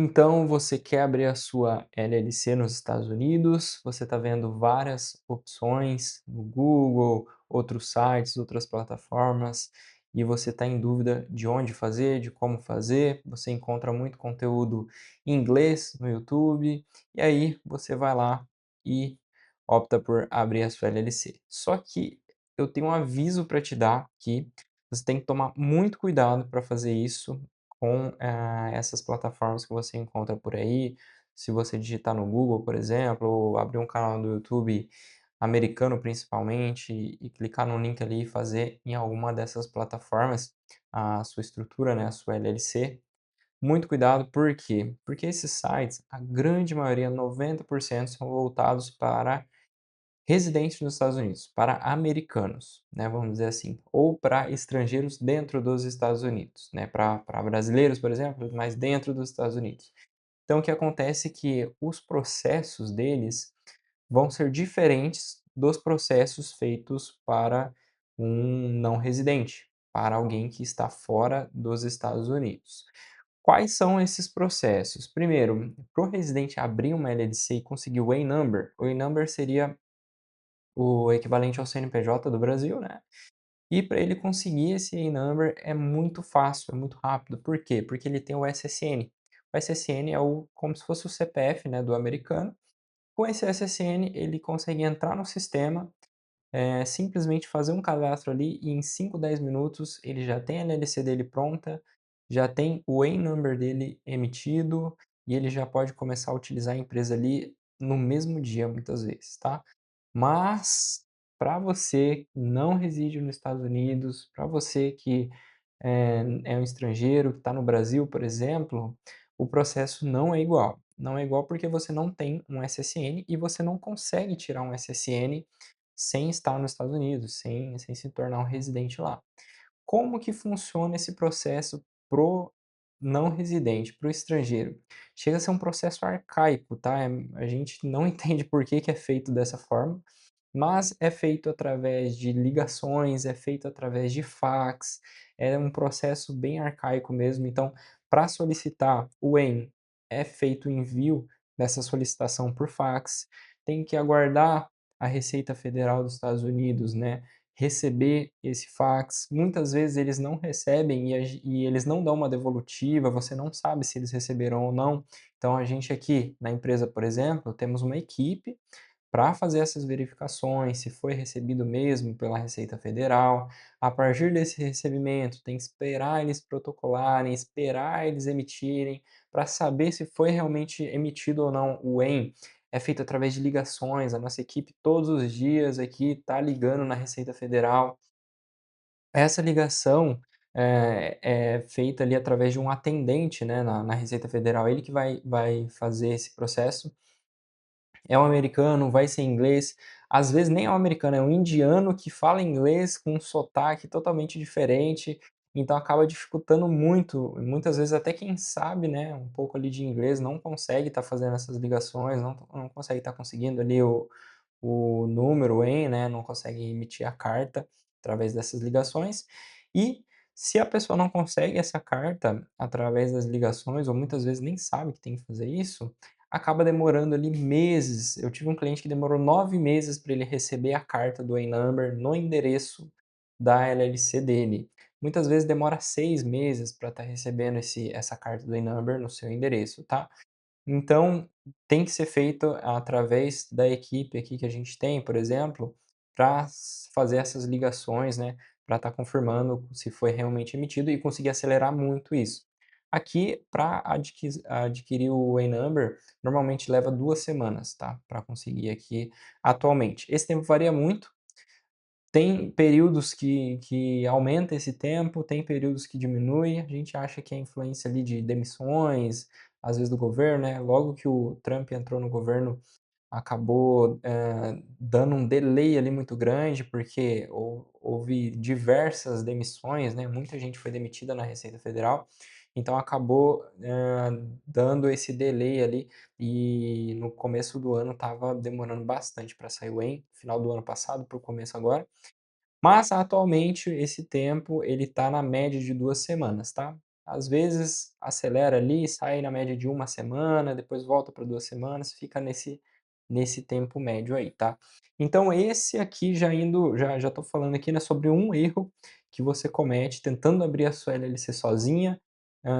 Então, você quer abrir a sua LLC nos Estados Unidos, você está vendo várias opções no Google, outros sites, outras plataformas, e você está em dúvida de onde fazer, de como fazer. Você encontra muito conteúdo em inglês no YouTube, e aí você vai lá e opta por abrir a sua LLC. Só que eu tenho um aviso para te dar que você tem que tomar muito cuidado para fazer isso com, essas plataformas que você encontra por aí. Se você digitar no Google, por exemplo, ou abrir um canal do YouTube americano principalmente, e clicar no link ali e fazer em alguma dessas plataformas a sua estrutura, né, a sua LLC, muito cuidado, por quê? Porque esses sites, a grande maioria, 90% são voltados para residentes nos Estados Unidos, para americanos, né, vamos dizer assim, ou para estrangeiros dentro dos Estados Unidos, né, para brasileiros, por exemplo, mas dentro dos Estados Unidos. Então o que acontece é que os processos deles vão ser diferentes dos processos feitos para um não residente, para alguém que está fora dos Estados Unidos. Quais são esses processos? Primeiro, para o residente abrir uma LLC e conseguir o E-Number seria o equivalente ao CNPJ do Brasil, né. E para ele conseguir esse E-Number é muito fácil, é muito rápido. Por quê? Porque ele tem o SSN. O SSN é o como se fosse o CPF, né, do americano. Com esse SSN, ele consegue entrar no sistema, simplesmente fazer um cadastro ali e em 5, 10 minutos ele já tem a LLC dele pronta, já tem o E-Number dele emitido e ele já pode começar a utilizar a empresa ali no mesmo dia, muitas vezes, tá. Mas, para você que não reside nos Estados Unidos, para você que é um estrangeiro, que está no Brasil, por exemplo, o processo não é igual. Não é igual porque você não tem um SSN e você não consegue tirar um SSN sem estar nos Estados Unidos, sem se tornar um residente lá. Como que funciona esse processo pro não residente, pro estrangeiro? Chega a ser um processo arcaico, tá, a gente não entende por que que é feito dessa forma, mas é feito através de ligações, é feito através de fax, é um processo bem arcaico mesmo. Então, para solicitar o EN, é feito o envio dessa solicitação por fax, tem que aguardar a Receita Federal dos Estados Unidos, né, receber esse fax. Muitas vezes eles não recebem e eles não dão uma devolutiva, você não sabe se eles receberam ou não. Então a gente aqui na empresa, por exemplo, temos uma equipe para fazer essas verificações, se foi recebido mesmo pela Receita Federal. A partir desse recebimento, tem que esperar eles protocolarem, esperar eles emitirem, para saber se foi realmente emitido ou não o EN. É feito através de ligações, a nossa equipe todos os dias aqui está ligando na Receita Federal. Essa ligação é feita ali através de um atendente, né, na Receita Federal, ele que vai fazer esse processo. É um americano, vai ser inglês, às vezes nem é um americano, é um indiano que fala inglês com um sotaque totalmente diferente, então acaba dificultando muito, muitas vezes até quem sabe, né, um pouco ali de inglês não consegue estar fazendo essas ligações, não consegue estar conseguindo ali o número, o EN, né, não consegue emitir a carta através dessas ligações. E se a pessoa não consegue essa carta através das ligações, ou muitas vezes nem sabe que tem que fazer isso, acaba demorando ali meses. Eu tive um cliente que demorou 9 meses para ele receber a carta do E-Number no endereço da LLC dele. Muitas vezes demora 6 meses para estar recebendo essa carta do E-Number no seu endereço, tá? Então, tem que ser feito através da equipe aqui que a gente tem, por exemplo, para fazer essas ligações, né, para estar confirmando se foi realmente emitido e conseguir acelerar muito isso. Aqui, para adquirir o E-Number, normalmente leva 2 semanas, tá, para conseguir aqui atualmente. Esse tempo varia muito, tem períodos que aumenta esse tempo, tem períodos que diminui, a gente acha que é influência ali de demissões, às vezes do governo, né, logo que o Trump entrou no governo, acabou, dando um delay ali muito grande, porque houve diversas demissões, né, muita gente foi demitida na Receita Federal, então acabou, dando esse delay ali, e no começo do ano estava demorando bastante para sair o EN, final do ano passado para o começo agora, mas atualmente esse tempo ele está na média de 2 semanas, tá. às vezes acelera ali, sai na média de uma semana, depois volta para 2 semanas, fica nesse tempo médio aí, tá. Então esse aqui já estou falando aqui, né, sobre um erro que você comete tentando abrir a sua LLC sozinha,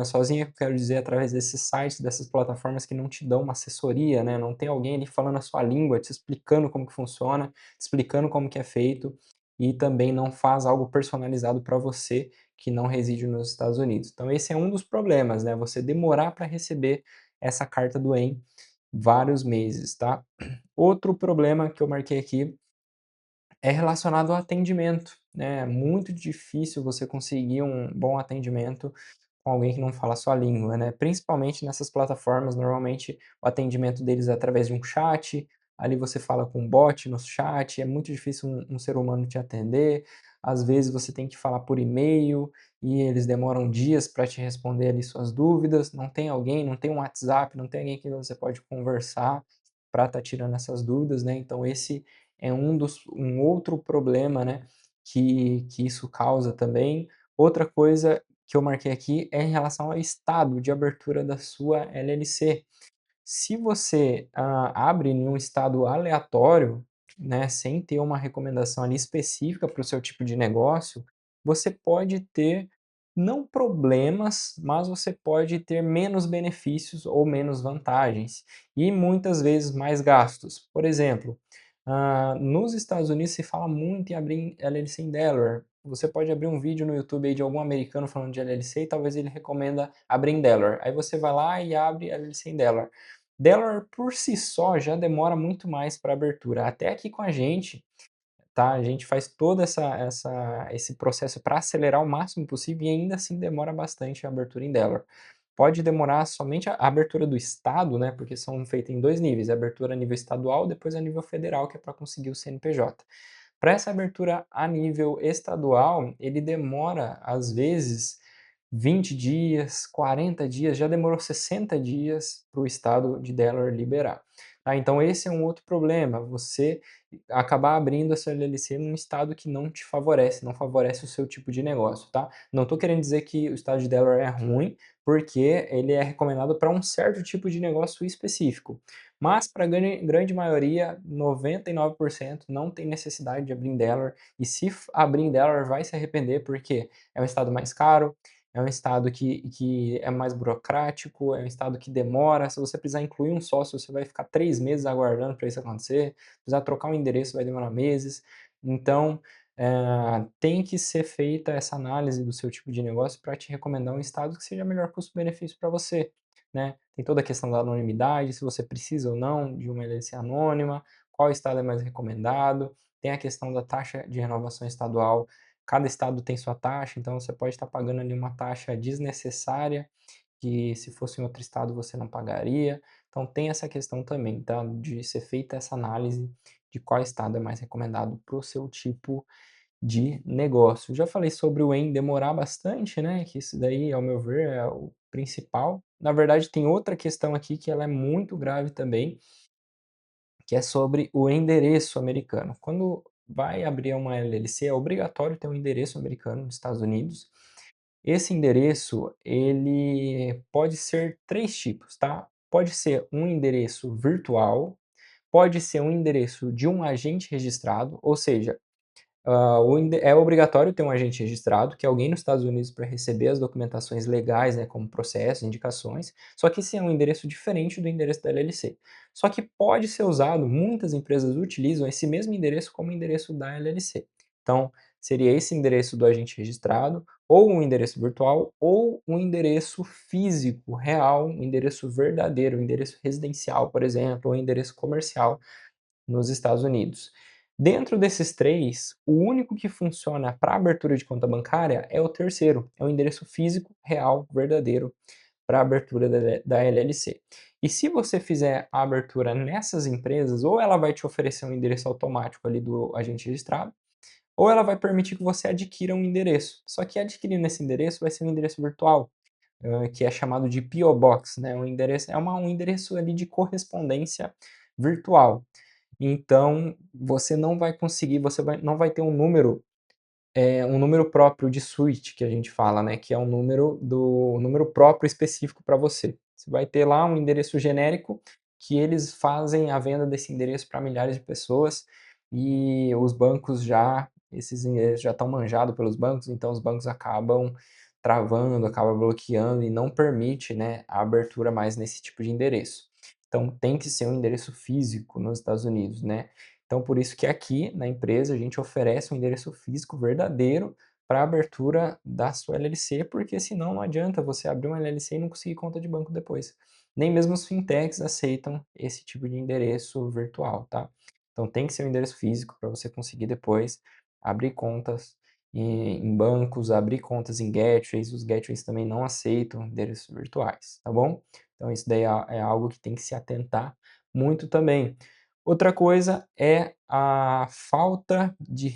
sozinha que eu quero dizer através desses sites, dessas plataformas que não te dão uma assessoria, né, não tem alguém ali falando a sua língua, te explicando como que funciona, explicando como que é feito, e também não faz algo personalizado para você que não reside nos Estados Unidos. Então esse é um dos problemas, né, você demorar para receber essa carta do EM vários meses, tá. Outro problema que eu marquei aqui é relacionado ao atendimento, né, é muito difícil você conseguir um bom atendimento com alguém que não fala a sua língua, né, principalmente nessas plataformas, normalmente o atendimento deles é através de um chat, ali você fala com um bot no chat, é muito difícil um ser humano te atender, às vezes você tem que falar por e-mail, e eles demoram dias para te responder ali suas dúvidas, não tem alguém, não tem um WhatsApp, não tem alguém que você pode conversar para estar tirando essas dúvidas, né, então esse é um outro problema, né, que isso causa também. Outra coisa que eu marquei aqui é em relação ao estado de abertura da sua LLC. Se você, abre em um estado aleatório, né, sem ter uma recomendação ali específica para o seu tipo de negócio, você pode ter, não problemas, mas você pode ter menos benefícios ou menos vantagens, e muitas vezes mais gastos. Por exemplo, nos Estados Unidos se fala muito em abrir LLC em Delaware. Você pode abrir um vídeo no YouTube aí de algum americano falando de LLC e talvez ele recomenda abrir em Delaware. Aí você vai lá e abre LLC em Delaware. Delaware por si só já demora muito mais para abertura. Até aqui com a gente, tá, a gente faz todo esse processo para acelerar o máximo possível e ainda assim demora bastante a abertura em Delaware. Pode demorar somente a abertura do estado, né, porque são feitas em 2 níveis, a abertura a nível estadual, depois a nível federal, que é para conseguir o CNPJ. Para essa abertura a nível estadual, ele demora, às vezes, 20 dias, 40 dias, já demorou 60 dias para o estado de Delaware liberar. Tá, então esse é um outro problema, você acabar abrindo a sua LLC num estado que não te favorece, não favorece o seu tipo de negócio, tá. Não estou querendo dizer que o estado de Delaware é ruim, porque ele é recomendado para um certo tipo de negócio específico. Mas para a grande maioria, 99% não tem necessidade de abrir em Delaware, e se abrir em Delaware vai se arrepender, porque é um estado mais caro, é um estado que é mais burocrático, é um estado que demora, se você precisar incluir um sócio, você vai ficar 3 meses aguardando para isso acontecer, precisar trocar um endereço vai demorar meses. Então, tem que ser feita essa análise do seu tipo de negócio para te recomendar um estado que seja melhor custo-benefício para você, né. Tem toda a questão da anonimidade, se você precisa ou não de uma LLC anônima, qual estado é mais recomendado, tem a questão da taxa de renovação estadual, cada estado tem sua taxa, então você pode estar pagando ali uma taxa desnecessária, que se fosse em outro estado você não pagaria. Então tem essa questão também, tá, de ser feita essa análise de qual estado é mais recomendado para o seu tipo de negócio. Já falei sobre o em demorar bastante, né, que isso daí, ao meu ver, é o principal. Na verdade, tem outra questão aqui que ela é muito grave também, que é sobre o endereço americano. Quando vai abrir uma LLC, é obrigatório ter um endereço americano nos Estados Unidos. Esse endereço, ele pode ser 3 tipos, tá? Pode ser um endereço virtual, pode ser um endereço de um agente registrado, ou seja, é obrigatório ter um agente registrado, que é alguém nos Estados Unidos para receber as documentações legais, né, como processos, indicações, só que esse é um endereço diferente do endereço da LLC. Só que pode ser usado, muitas empresas utilizam esse mesmo endereço como endereço da LLC. Então, seria esse endereço do agente registrado, ou um endereço virtual, ou um endereço físico, real, um endereço verdadeiro, um endereço residencial, por exemplo, ou um endereço comercial nos Estados Unidos. Dentro desses 3, o único que funciona para abertura de conta bancária é o terceiro, é o endereço físico, real, verdadeiro, para abertura da LLC. E se você fizer a abertura nessas empresas, ou ela vai te oferecer um endereço automático ali do agente registrado, ou ela vai permitir que você adquira um endereço. Só que adquirindo esse endereço vai ser um endereço virtual, que é chamado de PO Box, né? Um endereço ali de correspondência virtual. Então, você não vai conseguir, não vai ter um número um número próprio de suíte que a gente fala, né, que é um número próprio específico para você. Você vai ter lá um endereço genérico que eles fazem a venda desse endereço para milhares de pessoas e os bancos já esses endereços já estão manjados pelos bancos, então os bancos acabam travando, acabam bloqueando e não permite, né, a abertura mais nesse tipo de endereço. Então tem que ser um endereço físico nos Estados Unidos, né. Então, por isso que aqui na empresa a gente oferece um endereço físico verdadeiro para a abertura da sua LLC, porque senão não adianta você abrir uma LLC e não conseguir conta de banco depois. Nem mesmo os fintechs aceitam esse tipo de endereço virtual, tá? Então tem que ser um endereço físico para você conseguir depois abrir contas em bancos, abrir contas em gateways. Os gateways também não aceitam endereços virtuais, tá bom? Então isso daí é algo que tem que se atentar muito também. Outra coisa é a falta de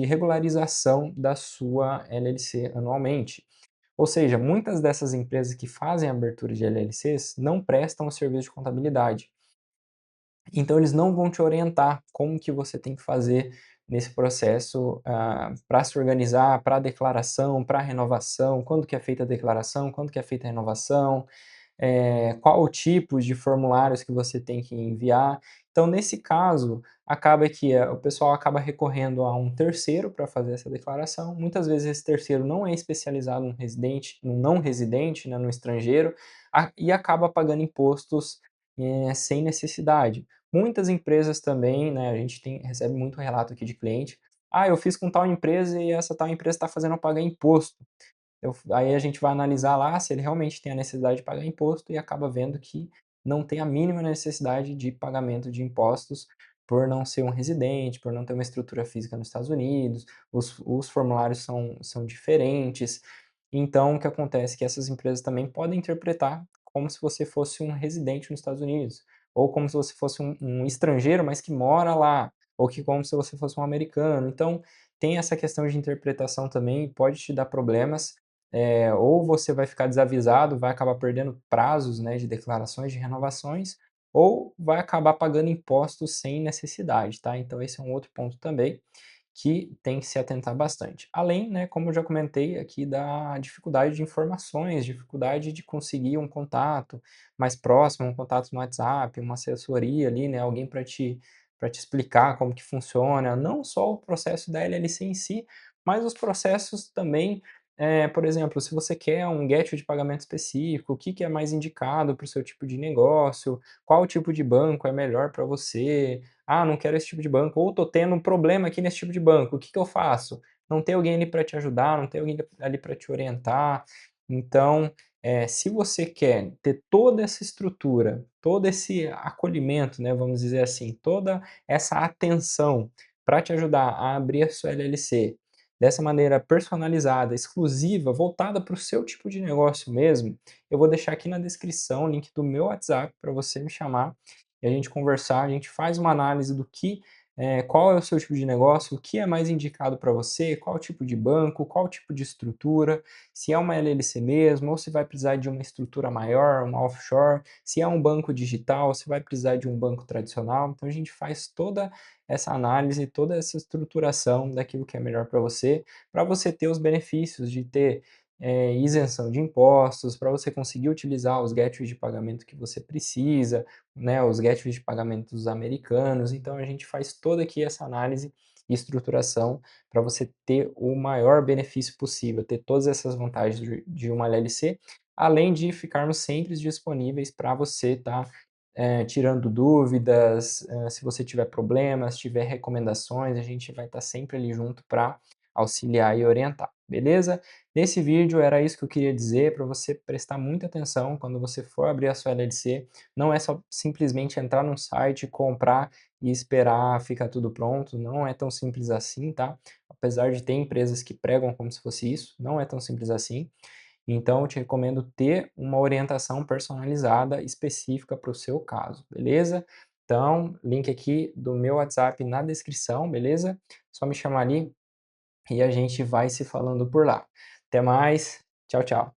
regularização da sua LLC anualmente. Ou seja, muitas dessas empresas que fazem abertura de LLCs não prestam o serviço de contabilidade. Então eles não vão te orientar como que você tem que fazer nesse processo, para se organizar, para declaração, para renovação, quando que é feita a declaração, quando que é feita a renovação, qual o tipo de formulários que você tem que enviar. Então, nesse caso, acaba que o pessoal acaba recorrendo a um terceiro para fazer essa declaração. Muitas vezes esse terceiro não é especializado no residente, no não residente, né, no estrangeiro, e acaba pagando impostos sem necessidade. Muitas empresas também, né, a gente recebe muito relato aqui de cliente, eu fiz com tal empresa e essa tal empresa está fazendo eu pagar imposto. Aí a gente vai analisar lá se ele realmente tem a necessidade de pagar imposto e acaba vendo que não tem a mínima necessidade de pagamento de impostos por não ser um residente, por não ter uma estrutura física nos Estados Unidos, os formulários são diferentes. Então, o que acontece é que essas empresas também podem interpretar como se você fosse um residente nos Estados Unidos, ou como se você fosse um estrangeiro, mas que mora lá, ou que como se você fosse um americano. Então, tem essa questão de interpretação também, pode te dar problemas, ou você vai ficar desavisado, vai acabar perdendo prazos, né, de declarações, de renovações, ou vai acabar pagando impostos sem necessidade, tá? Então esse é um outro ponto também que tem que se atentar bastante. Além, né, como eu já comentei aqui, da dificuldade de informações, dificuldade de conseguir um contato mais próximo, um contato no WhatsApp, uma assessoria ali, né, alguém para te explicar como que funciona, não só o processo da LLC em si, mas os processos também, por exemplo, se você quer um gateway de pagamento específico, o que que é mais indicado para o seu tipo de negócio, qual tipo de banco é melhor para você, não quero esse tipo de banco, ou estou tendo um problema aqui nesse tipo de banco, o que que eu faço? Não tem alguém ali para te ajudar, não tem alguém ali para te orientar. Então, se você quer ter toda essa estrutura, todo esse acolhimento, né, vamos dizer assim, toda essa atenção para te ajudar a abrir a sua LLC dessa maneira personalizada, exclusiva, voltada para o seu tipo de negócio mesmo, eu vou deixar aqui na descrição o link do meu WhatsApp para você me chamar e a gente conversar, a gente faz uma análise do que, qual é o seu tipo de negócio, o que é mais indicado para você, qual tipo de banco, qual tipo de estrutura, se é uma LLC mesmo, ou se vai precisar de uma estrutura maior, uma offshore, se é um banco digital, se vai precisar de um banco tradicional. Então a gente faz toda essa análise, toda essa estruturação daquilo que é melhor para você ter os benefícios de ter isenção de impostos, para você conseguir utilizar os gateways de pagamento que você precisa, né, os gateways de pagamentos americanos. Então a gente faz toda aqui essa análise e estruturação para você ter o maior benefício possível, ter todas essas vantagens de uma LLC, além de ficarmos sempre disponíveis para você estar tirando dúvidas, se você tiver problemas, tiver recomendações, a gente vai estar sempre ali junto para auxiliar e orientar, beleza? Nesse vídeo era isso que eu queria dizer para você prestar muita atenção quando você for abrir a sua LLC, não é só simplesmente entrar num site, comprar e esperar ficar tudo pronto, não é tão simples assim, tá? Apesar de ter empresas que pregam como se fosse isso, não é tão simples assim. Então eu te recomendo ter uma orientação personalizada específica para o seu caso, beleza? Então, link aqui do meu WhatsApp na descrição, beleza? Só me chamar ali e a gente vai se falando por lá. Até mais, tchau, tchau.